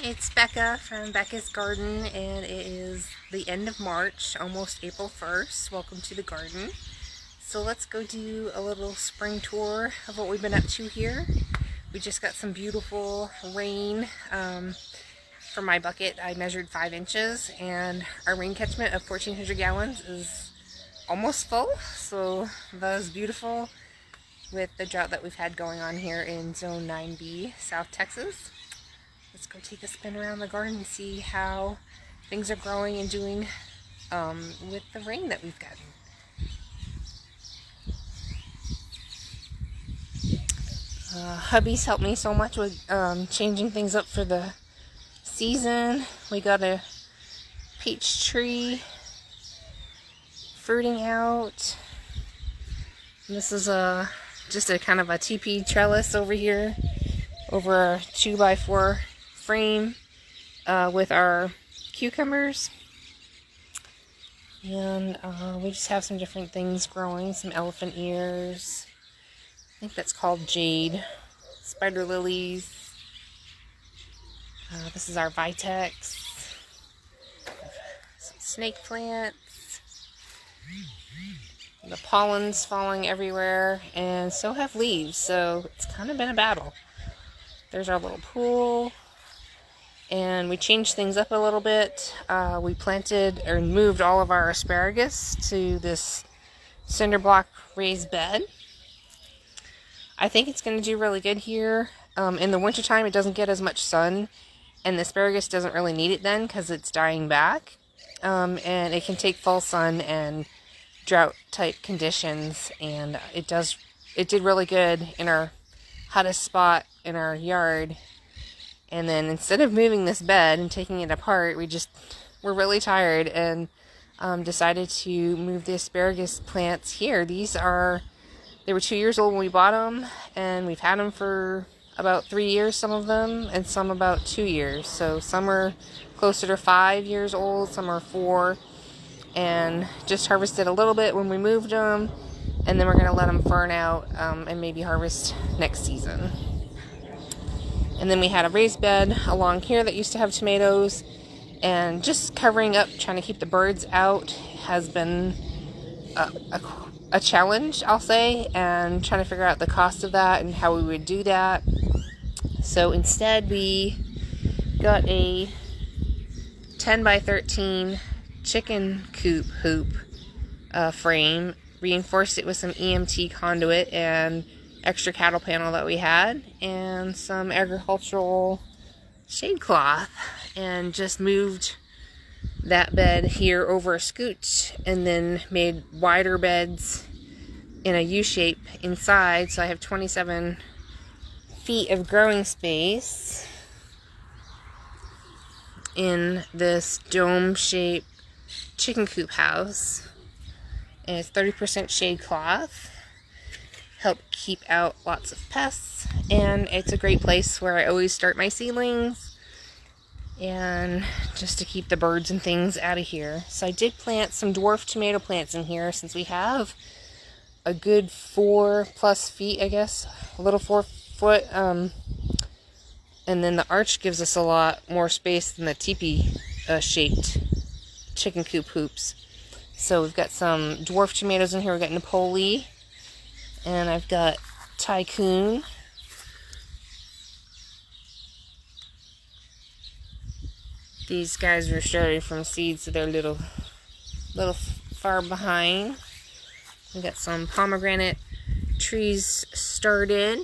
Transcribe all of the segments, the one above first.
It's Becca from Becca's Garden, and it is the end of March, almost April 1st. Welcome to the garden. So let's go do a little spring tour of what we've been up to here. We just got some beautiful rain. For my bucket, I measured 5 inches, and our rain catchment of 1,400 gallons is almost full. So that is beautiful with the drought that we've had going on here in Zone 9B, South Texas. Let's go take a spin around the garden and see how things are growing and doing with the rain that we've gotten. Hubby's helped me so much with changing things up for the season. We got a peach tree fruiting out. And this is just a kind of a teepee trellis over here, over a 2x4 frame with our cucumbers. And we just have some different things growing, some elephant ears. I think that's called jade. Spider lilies. This is our vitex. Some snake plants. The pollen's falling everywhere, and so have leaves, so it's kind of been a battle. There's our little pool, and we changed things up a little bit. We planted or moved all of our asparagus to this cinderblock raised bed. I think it's going to do really good here. In the wintertime, it doesn't get as much sun, and the asparagus doesn't really need it then because it's dying back. And it can take full sun and drought type conditions, and it did really good in our hottest spot in our yard. And then instead of moving this bed and taking it apart, we're really tired and decided to move the asparagus plants here. They were 2 years old when we bought them, and we've had them for about 3 years, some of them, and some about 2 years. So some are closer to 5 years old, some are 4, and just harvested a little bit when we moved them, and then we're going to let them fern out and maybe harvest next season. And then we had a raised bed along here that used to have tomatoes, and just covering up, trying to keep the birds out has been a challenge, I'll say, and trying to figure out the cost of that and how we would do that. So instead we got a 10 by 13 chicken coop hoop frame, reinforced it with some EMT conduit and extra cattle panel that we had, and some agricultural shade cloth, and just moved that bed here over a scoot, and then made wider beds in a U-shape inside, so I have 27 feet of growing space in this dome-shaped chicken coop house. And it's 30% shade cloth. Help keep out lots of pests, and it's a great place where I always start my seedlings, and just to keep the birds and things out of here. So I did plant some dwarf tomato plants in here, since we have a good 4+ feet, I guess, a little 4 foot, and then the arch gives us a lot more space than the teepee shaped chicken coop hoops. So we've got some dwarf tomatoes in here. We've got Napoli, and I've got Tycoon. These guys were started from seeds, so they're a little far behind. We got some pomegranate trees started.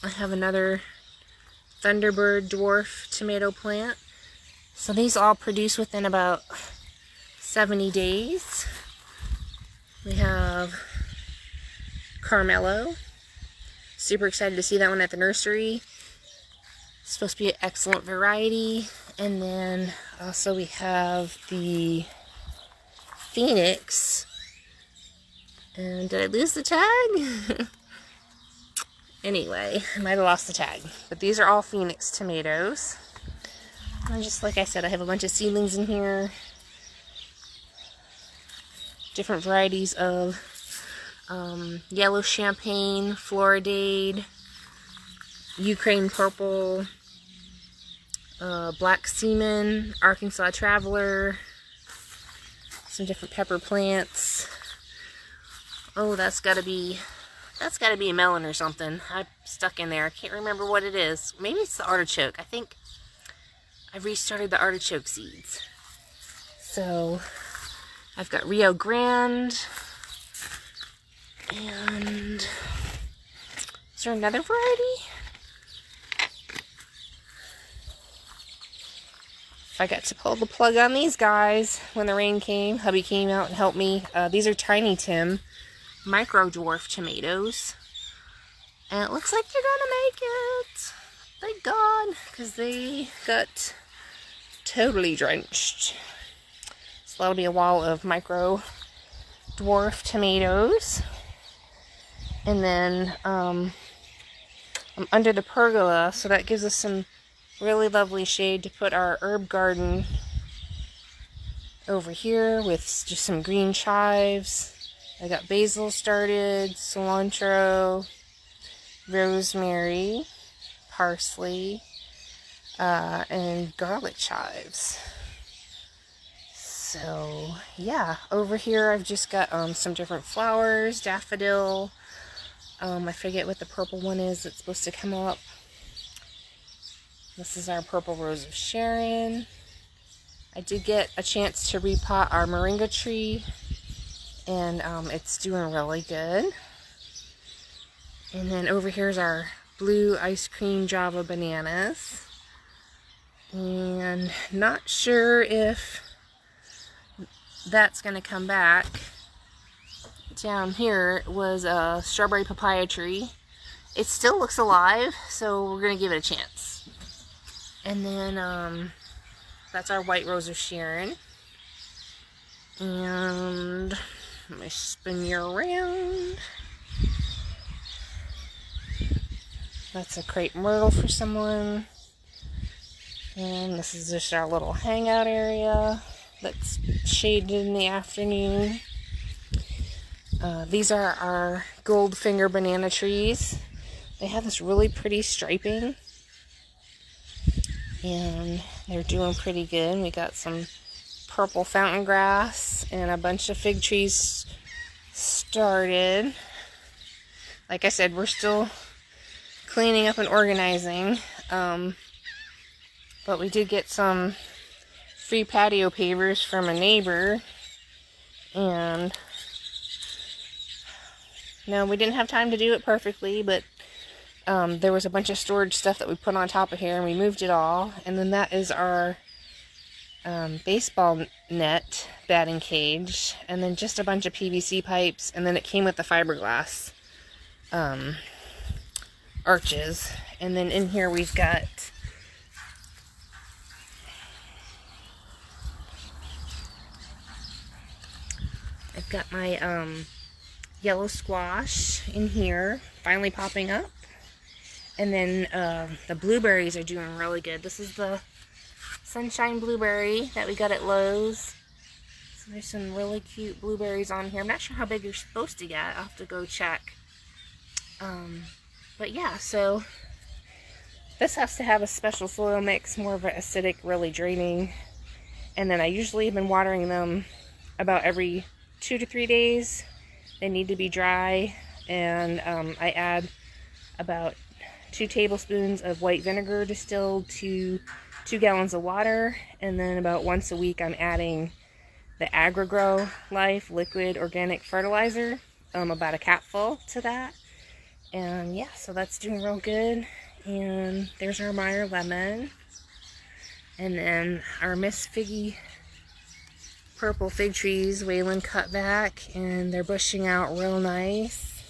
I have another Thunderbird dwarf tomato plant. So these all produce within about 70 days. We have Carmelo. Super excited to see that one at the nursery. It's supposed to be an excellent variety. And then also we have the Phoenix. And did I lose the tag? Anyway, I might have lost the tag. But these are all Phoenix tomatoes. And just like I said, I have a bunch of seedlings in here. Different varieties of yellow champagne, Floridade, Ukraine purple, black seaman, Arkansas traveler, some different pepper plants. Oh, that's gotta be a melon or something. I'm stuck in there. I can't remember what it is. Maybe it's the artichoke. I think I restarted the artichoke seeds. So I've got Rio Grande, and is there another variety? I got to pull the plug on these guys when the rain came. Hubby came out and helped me. These are Tiny Tim micro dwarf tomatoes. And it looks like they're gonna make it. Thank God, because they got totally drenched. So that'll be a wall of micro dwarf tomatoes. And then I'm under the pergola, so that gives us some really lovely shade to put our herb garden over here with just some green chives. I got basil started, cilantro, rosemary, parsley, and garlic chives. So yeah, over here I've just got some different flowers, daffodil. I forget what the purple one is that's supposed to come up. This is our purple rose of Sharon. I did get a chance to repot our moringa tree, and it's doing really good. And then over here's our blue ice cream Java bananas. And not sure if that's going to come back. Down here was a strawberry papaya tree. It still looks alive, so we're going to give it a chance. And then that's our white rose of Sharon. And let me spin you around. That's a crepe myrtle for someone. And this is just our little hangout area that's shaded in the afternoon. These are our goldfinger banana trees. They have this really pretty striping, and they're doing pretty good. We got some purple fountain grass and a bunch of fig trees started. Like I said, we're still cleaning up and organizing, but we did get some free patio pavers from a neighbor, and no, we didn't have time to do it perfectly, but there was a bunch of storage stuff that we put on top of here, and we moved it all. And then that is our baseball net batting cage, and then just a bunch of PVC pipes, and then it came with the fiberglass arches. And then in here we've got I've got my yellow squash in here, finally popping up. And then the blueberries are doing really good. This is the sunshine blueberry that we got at Lowe's. So there's some really cute blueberries on here. I'm not sure how big you're supposed to get. I'll have to go check. But yeah, so this has to have a special soil mix, more of an acidic, really draining. And then I usually have been watering them about every 2 to 3 days. They need to be dry, and I add about 2 tablespoons of white vinegar distilled to 2 gallons of water, and then about once a week I'm adding the AgriGrow Life liquid organic fertilizer, about a capful to that. And yeah, so that's doing real good. And there's our Meyer lemon, and then our Miss Figgy purple fig trees Waylon cut back, and they're bushing out real nice.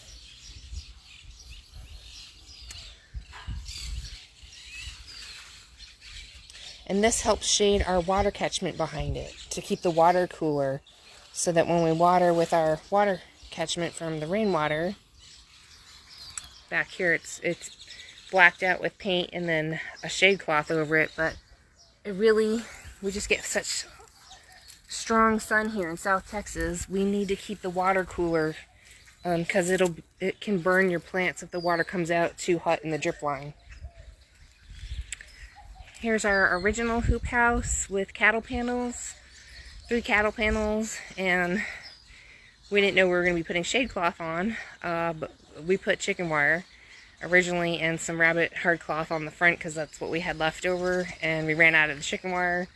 And this helps shade our water catchment behind it to keep the water cooler, so that when we water with our water catchment from the rainwater, back here it's blacked out with paint and then a shade cloth over it, but it really, we just get such strong sun here in South Texas. We need to keep the water cooler, because it can burn your plants if the water comes out too hot in the drip line. Here's our original hoop house with cattle panels, 3 cattle panels, and we didn't know we were going to be putting shade cloth on, but we put chicken wire originally and some rabbit hard cloth on the front because that's what we had left over, and we ran out of the chicken wire,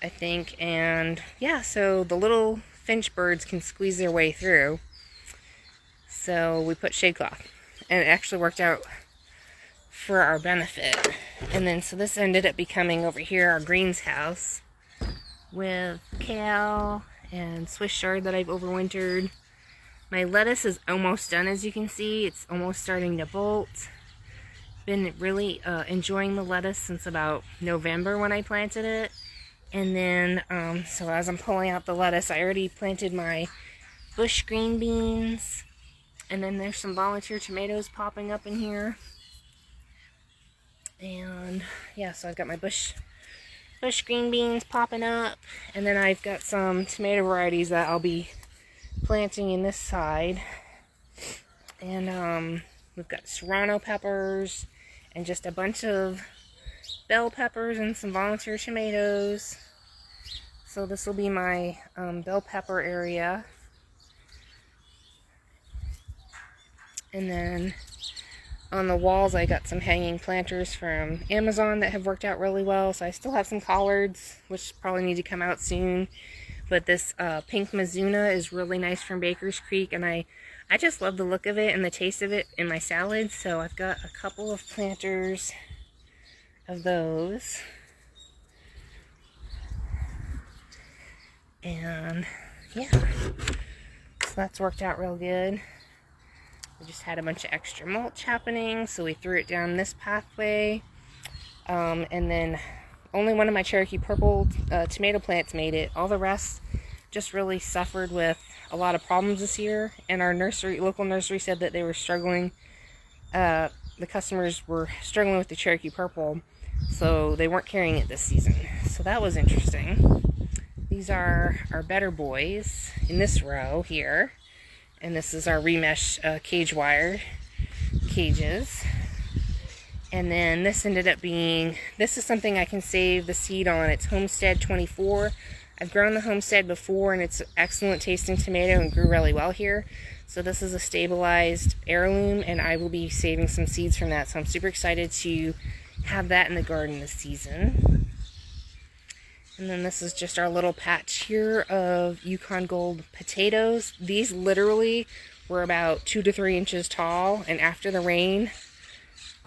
I think. And yeah, so the little finch birds can squeeze their way through, so we put shade cloth, and it actually worked out for our benefit. And then so this ended up becoming over here our greens house with kale and Swiss chard that I've overwintered. My lettuce is almost done, as you can see. It's almost starting to bolt. Been really enjoying the lettuce since about November when I planted it. And then, so as I'm pulling out the lettuce, I already planted my bush green beans. And then there's some volunteer tomatoes popping up in here. And yeah, so I've got my bush green beans popping up. And then I've got some tomato varieties that I'll be planting in this side. And we've got serrano peppers and just a bunch of bell peppers and some volunteer tomatoes. So this will be my bell pepper area. And then on the walls I got some hanging planters from Amazon that have worked out really well. So I still have some collards, which probably need to come out soon. But this pink mizuna is really nice from Baker's Creek, and I just love the look of it and the taste of it in my salads. So I've got a couple of planters of those. And yeah, so that's worked out real good. We just had a bunch of extra mulch happening, so we threw it down this pathway. And then only one of my Cherokee Purple tomato plants made it. All the rest just really suffered with a lot of problems this year. And our local nursery said that they were struggling. The customers were struggling with the Cherokee Purple, so they weren't carrying it this season. So that was interesting. These are our better boys in this row here. And this is our remesh cage wire cages. And then this ended up being, this is something I can save the seed on. It's Homestead 24. I've grown the Homestead before, and it's excellent tasting tomato and grew really well here. So this is a stabilized heirloom, and I will be saving some seeds from that. So I'm super excited to have that in the garden this season. And then this is just our little patch here of Yukon Gold potatoes. These literally were about 2 to 3 inches tall, and after the rain,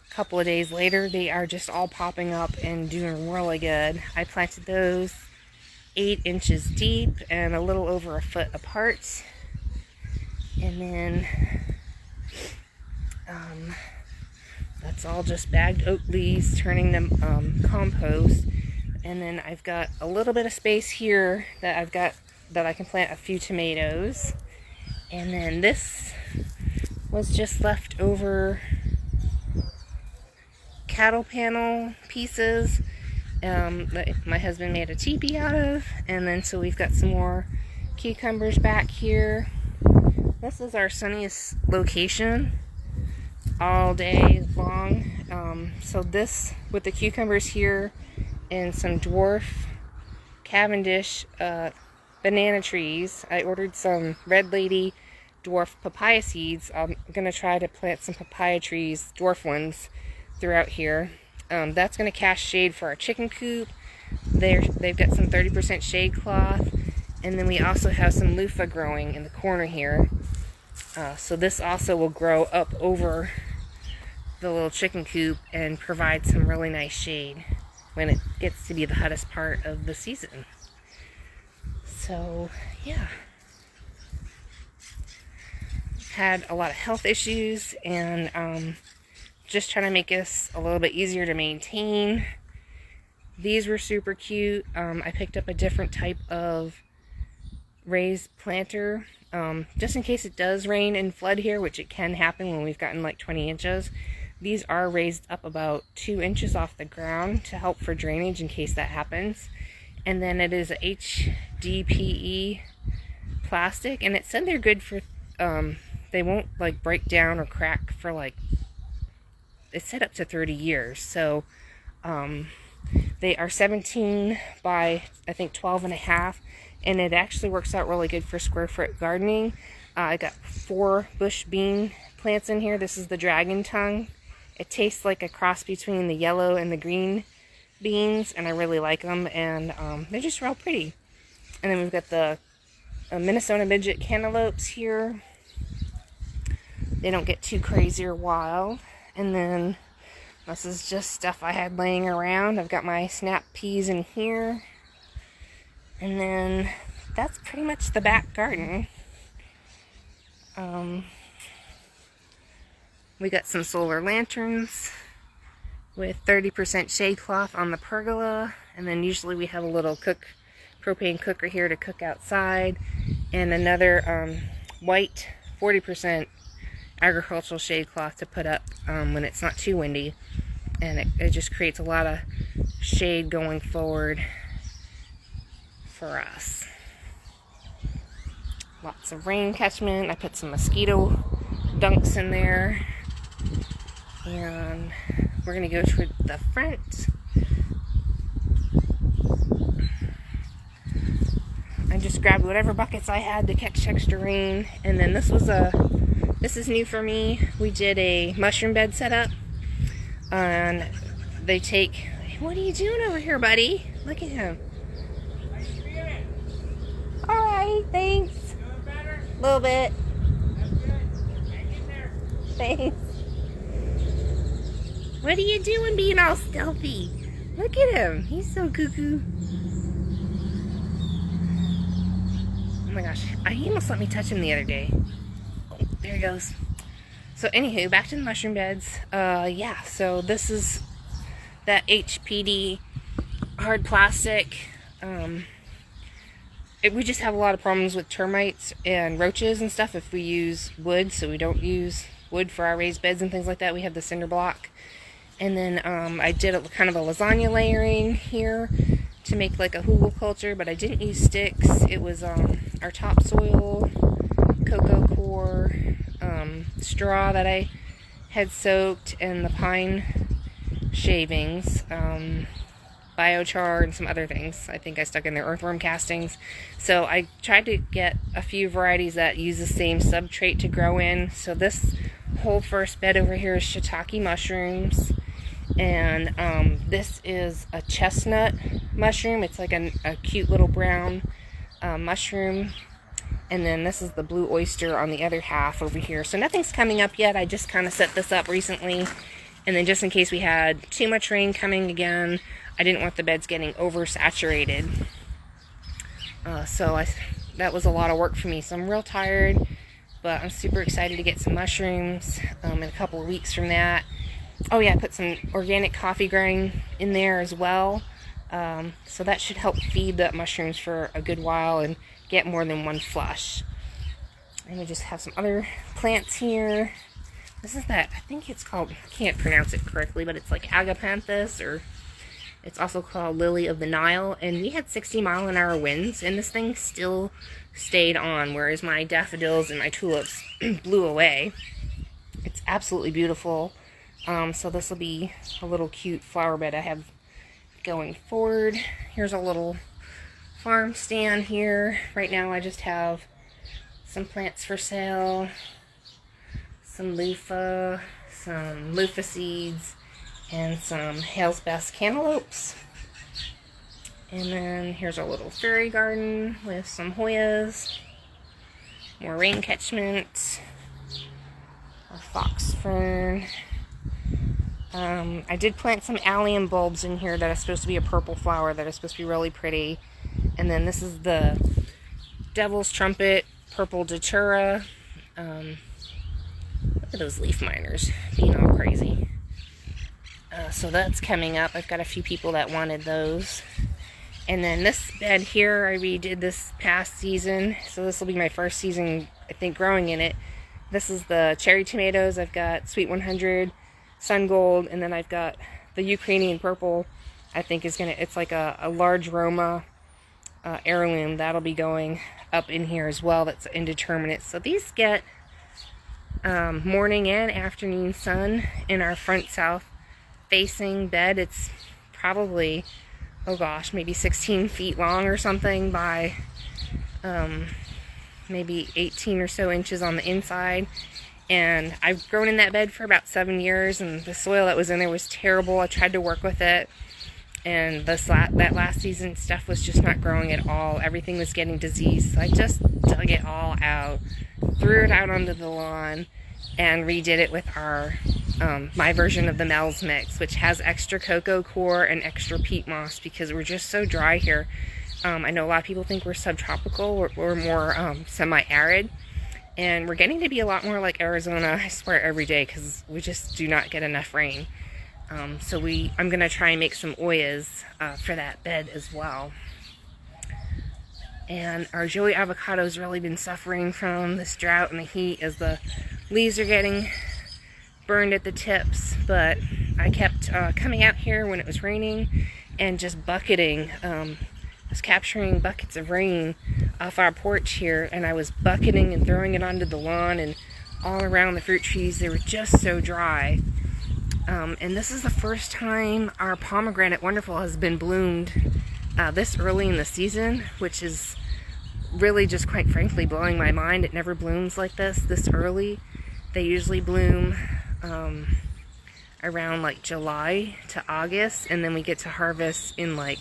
a couple of days later, they are just all popping up and doing really good. I planted those 8 inches deep and a little over a foot apart. And then that's all just bagged oak leaves, turning them compost. And then I've got a little bit of space here that I can plant a few tomatoes. And then this was just left over cattle panel pieces that my husband made a teepee out of. And then so we've got some more cucumbers back here. This is our sunniest location all day long. So this, with the cucumbers here and some dwarf Cavendish banana trees. I ordered some Red Lady dwarf papaya seeds. I'm going to try to plant some papaya trees, dwarf ones, throughout here. That's going to cast shade for our chicken coop. They've got some 30% shade cloth. And then we also have some loofah growing in the corner here. So this also will grow up over the little chicken coop and provide some really nice shade when it gets to be the hottest part of the season. So yeah, had a lot of health issues, and just trying to make this a little bit easier to maintain. These were super cute. I picked up a different type of raised planter just in case it does rain and flood here, which it can happen when we've gotten like 20 inches. These are raised up about 2 inches off the ground to help for drainage in case that happens. And then it is a HDPE plastic, and it said they're good for, they won't like break down or crack for like, it said up to 30 years. So They are 17 by, I think, 12.5, and it actually works out really good for square foot gardening. I got 4 bush bean plants in here. This is the dragon tongue. It tastes like a cross between the yellow and the green beans, and I really like them, and they're just real pretty. And then we've got the Minnesota midget cantaloupes here. They don't get too crazy or wild. And then this is just stuff I had laying around. I've got my snap peas in here. And then that's pretty much the back garden. We got some solar lanterns with 30% shade cloth on the pergola. And then usually we have a little propane cooker here to cook outside. And another white 40% agricultural shade cloth to put up when it's not too windy. And it just creates a lot of shade going forward for us. Lots of rain catchment. I put some mosquito dunks in there. And we're going to go to the front. I just grabbed whatever buckets I had to catch extra rain. And then this is new for me. We did a mushroom bed setup. And they take... What are you doing over here, buddy? Look at him. Alright, thanks. Feeling better? A little bit. That's good. Hang in there. Thanks. What are you doing being all stealthy? Look at him. He's so cuckoo. Oh my gosh. He almost let me touch him the other day. Oh, there he goes. So anywho, back to the mushroom beds. Yeah, so this is that HPD hard plastic. We just have a lot of problems with termites and roaches and stuff if we use wood, so we don't use wood for our raised beds and things like that. We have the cinder block. And then I did kind of a lasagna layering here to make like a hugelkultur, but I didn't use sticks. It was our topsoil, cocoa core, straw that I had soaked, and the pine shavings, biochar, and some other things. I think I stuck in there earthworm castings. So I tried to get a few varieties that use the same substrate to grow in. So this whole first bed over here is shiitake mushrooms, and this is a chestnut mushroom. It's like a cute little brown mushroom. And then this is the blue oyster on the other half over here. So nothing's coming up yet. I just kind of set this up recently. And then just in case we had too much rain coming again, I didn't want the beds getting oversaturated. That was a lot of work for me. So I'm real tired, but I'm super excited to get some mushrooms in a couple of weeks from that. Oh yeah, I put some organic coffee grind in there as well. So that should help feed the mushrooms for a good while and get more than one flush. And we just have some other plants here. This is that, I think it's called, I can't pronounce it correctly, but it's like agapanthus, or it's also called lily of the Nile. And we had 60-mile-an-hour winds, and this thing still stayed on, whereas my daffodils and my tulips blew away. It's absolutely beautiful. So this will be a little cute flower bed I have going forward. Here's a little farm stand here. Right now I just have some plants for sale, some loofah seeds, and some Hales best cantaloupes. And then here's our little fairy garden with some Hoyas, more rain catchment, a fox fern. I did plant some allium bulbs in here that are supposed to be a purple flower that are supposed to be really pretty. And then this is the Devil's Trumpet Purple Datura. Look at those leaf miners being all crazy. So that's coming up. I've got a few people that wanted those. And then this bed here I redid this past season. So this will be my first season, I think, growing in it. This is the cherry tomatoes. I've got Sweet 100, Sun Gold, and then I've got the Ukrainian purple. I think it's like a large Roma heirloom that'll be going up in here as well. That's indeterminate. So these get morning and afternoon sun in our front south facing bed. It's probably oh gosh, maybe 16 feet long or something by maybe 18 or so inches on the inside. And I've grown in that bed for about 7 years, and the soil that was in there was terrible. I tried to work with it, and that last season stuff was just not growing at all. Everything was getting diseased, so I just dug it all out, threw it out onto the lawn, and redid it with our my version of the Mel's mix, which has extra cocoa coir and extra peat moss, because we're just so dry here. I know a lot of people think we're subtropical. We're more semi-arid. And we're getting to be a lot more like Arizona, I swear, every day, because we just do not get enough rain. So I'm going to try and make some oyas for that bed as well. And our joey avocado has really been suffering from this drought and the heat, as the leaves are getting burned at the tips. But I kept coming out here when it was raining and just bucketing. I was capturing buckets of rain off our porch here, and I was bucketing and throwing it onto the lawn and all around the fruit trees. They were just so dry. And this is the first time our pomegranate wonderful has been bloomed this early in the season, which is really just quite frankly blowing my mind. It never blooms like this early. They usually bloom around like July to August, and then we get to harvest in like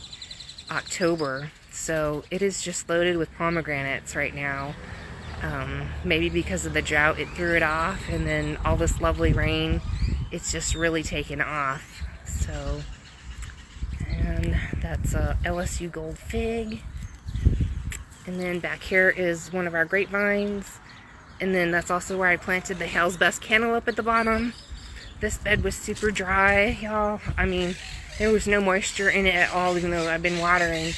October. So it is just loaded with pomegranates right now. Maybe because of the drought it threw it off, and then all this lovely rain, it's just really taken off. So, and that's a LSU Gold fig, and then back here is one of our grapevines, and then that's also where I planted the Hales Best cantaloupe at the bottom. This bed was super dry, y'all. I mean, there was no moisture in it at all, even though I've been watering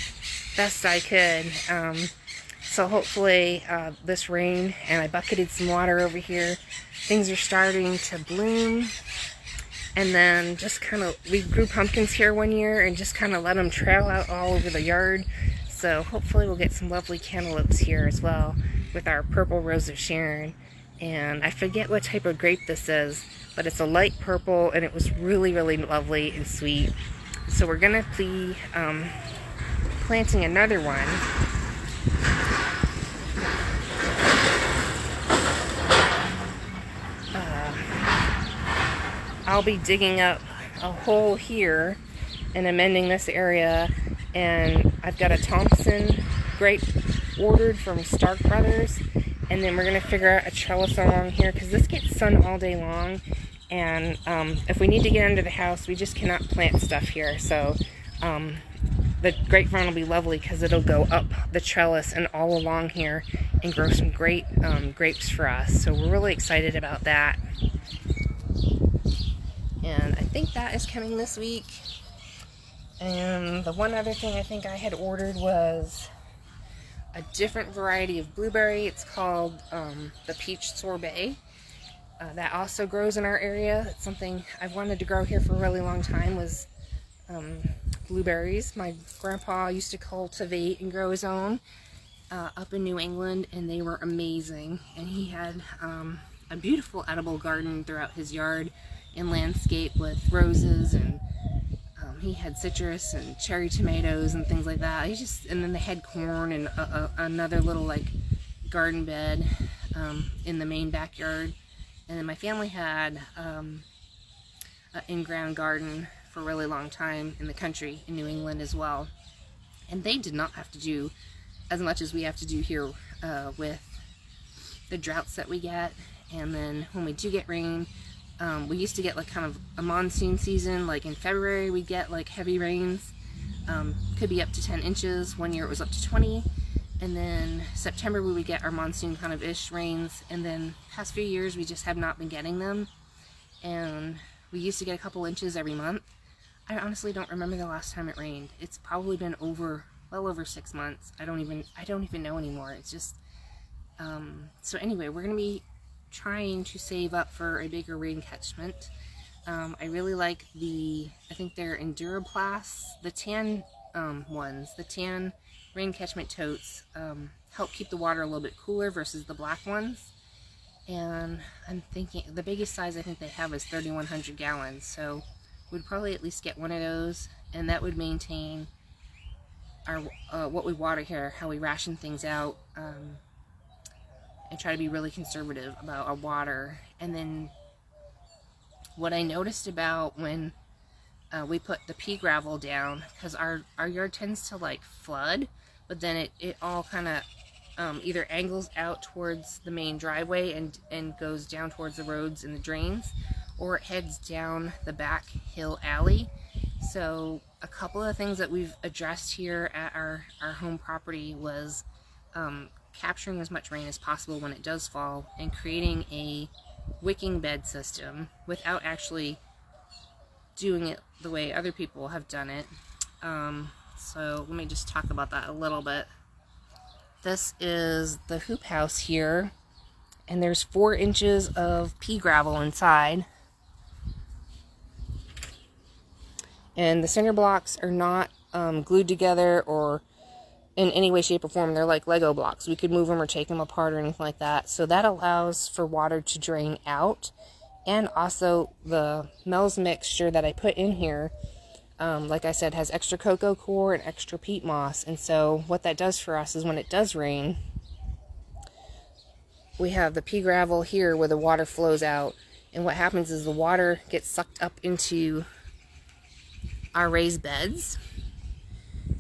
best I could. So hopefully this rain, and I bucketed some water over here, things are starting to bloom. And then just kind of, we grew pumpkins here one year and just kind of let them trail out all over the yard. So hopefully we'll get some lovely cantaloupes here as well with our purple rose of Sharon. And I forget what type of grape this is, but it's a light purple, and it was really, really lovely and sweet. So we're gonna be planting another one. I'll be digging up a hole here and amending this area, and I've got a Thompson grape ordered from Stark Brothers, and then we're going to figure out a trellis along here, because this gets sun all day long, and if we need to get under the house, we just cannot plant stuff here. So the grapevine will be lovely, because it'll go up the trellis and all along here and grow some great grapes for us. So we're really excited about that. And I think that is coming this week. And the one other thing I think I had ordered was a different variety of blueberry. It's called the peach sorbet. That also grows in our area. It's something I've wanted to grow here for a really long time, was blueberries. My grandpa used to cultivate and grow his own up in New England, and they were amazing. And he had a beautiful edible garden throughout his yard and landscape with roses, and he had citrus and cherry tomatoes and things like that. And then they had corn and another little like garden bed in the main backyard. And then my family had an in-ground garden for a really long time in the country in New England as well. And they did not have to do as much as we have to do here with the droughts that we get. And then when we do get rain, we used to get like kind of a monsoon season. Like in February we'd get like heavy rains, could be up to 10 inches. One year it was up to 20. And then September we would get our monsoon kind of ish rains, and then past few years we just have not been getting them. And we used to get a couple inches every month. I honestly don't remember the last time it rained. It's probably been well over 6 months. I don't even know anymore. It's just so anyway, we're gonna be trying to save up for a bigger rain catchment. I really like I think they're inderteminate, the tan ones, the tan rain catchment totes help keep the water a little bit cooler versus the black ones. And I'm thinking the biggest size I think they have is 3,100 gallons, so we'd probably at least get one of those, and that would maintain what we water here, how we ration things out, and try to be really conservative about our water. And then what I noticed about when we put the pea gravel down, because our yard tends to like flood, but then it all kind of either angles out towards the main driveway and goes down towards the roads and the drains, or it heads down the back hill alley. So a couple of things that we've addressed here at our home property was capturing as much rain as possible when it does fall, and creating a wicking bed system without actually doing it the way other people have done it. So let me just talk about that a little bit. This is the hoop house here, and there's 4 inches of pea gravel inside. And the cinder blocks are not glued together or in any way, shape, or form. They're like Lego blocks. We could move them or take them apart or anything like that. So that allows for water to drain out. And also the Mel's mixture that I put in here, like I said, has extra cocoa coir and extra peat moss. And so what that does for us is when it does rain, we have the pea gravel here where the water flows out. And what happens is the water gets sucked up into our raised beds.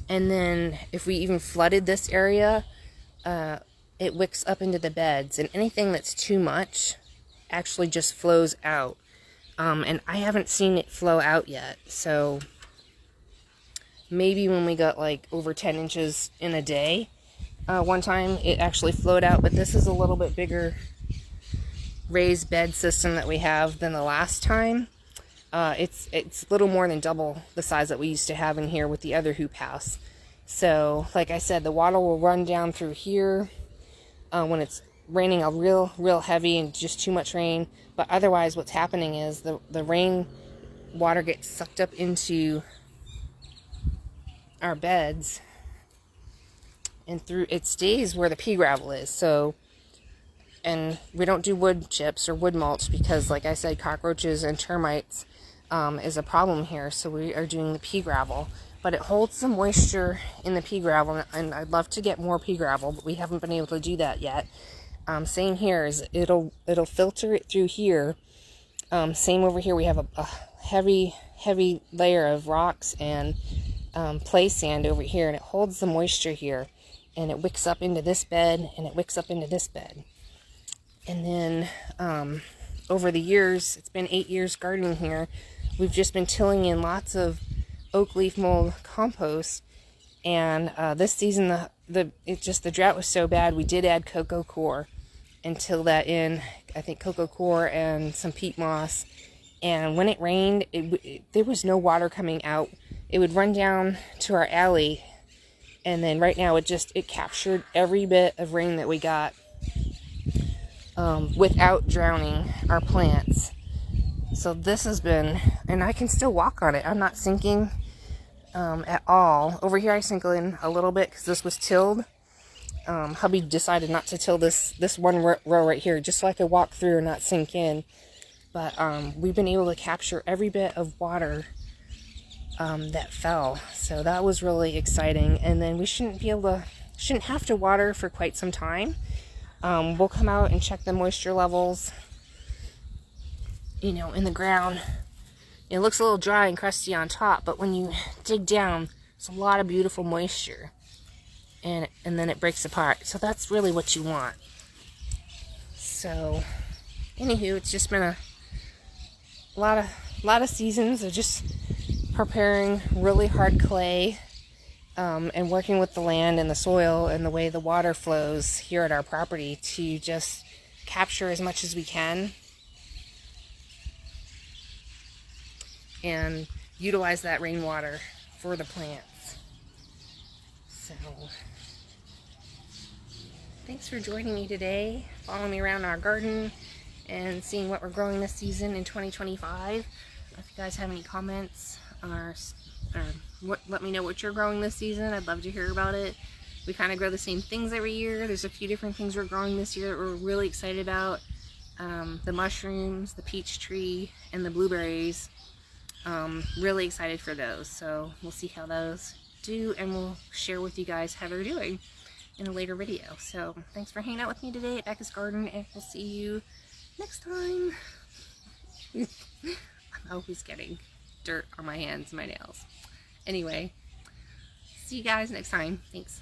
And then if we even flooded this area, it wicks up into the beds. And anything that's too much actually just flows out. And I haven't seen it flow out yet. So maybe when we got like over 10 inches in a day, one time it actually flowed out. But this is a little bit bigger raised bed system that we have than the last time. It's a little more than double the size that we used to have in here with the other hoop house. So, like I said, the water will run down through here when it's raining a real heavy and just too much rain. But otherwise, what's happening is the rain water gets sucked up into our beds, and it stays where the pea gravel is. So, and we don't do wood chips or wood mulch because, like I said, cockroaches and termites is a problem here. So we are doing the pea gravel, but it holds some moisture in the pea gravel, and I'd love to get more pea gravel, but we haven't been able to do that yet. Same here is it'll filter it through here. Same over here. We have a heavy layer of rocks and play sand over here, and it holds the moisture here, and it wicks up into this bed, and it wicks up into this bed. And then over the years, it's been 8 years gardening here, we've just been tilling in lots of oak leaf mold compost. And this season, the drought was so bad, we did add cocoa coir and till that in. I think cocoa coir and some peat moss. And when it rained, there was no water coming out. It would run down to our alley, and then right now it captured every bit of rain that we got. Without drowning our plants. So this has been, and I can still walk on it. I'm not sinking at all. Over here I sink in a little bit because this was tilled. Hubby decided not to till this one row right here, just so I could walk through and not sink in. But we've been able to capture every bit of water that fell. So that was really exciting. And then we shouldn't have to water for quite some time. We'll come out and check the moisture levels, in the ground. It looks a little dry and crusty on top, but when you dig down, there's a lot of beautiful moisture, and then it breaks apart. So that's really what you want. So, anywho, it's just been a lot of seasons of just preparing really hard clay. And working with the land and the soil and the way the water flows here at our property to just capture as much as we can and utilize that rainwater for the plants. So, thanks for joining me today, following me around our garden and seeing what we're growing this season in 2025. If you guys have any comments or let me know what you're growing this season. I'd love to hear about it. We kind of grow the same things every year. There's a few different things we're growing this year that we're really excited about. The mushrooms, the peach tree, and the blueberries. Really excited for those. So we'll see how those do, and we'll share with you guys how they're doing in a later video. So thanks for hanging out with me today at Beccas Garden, and we'll see you next time. I'm always getting dirt on my hands and my nails. Anyway, see you guys next time. Thanks.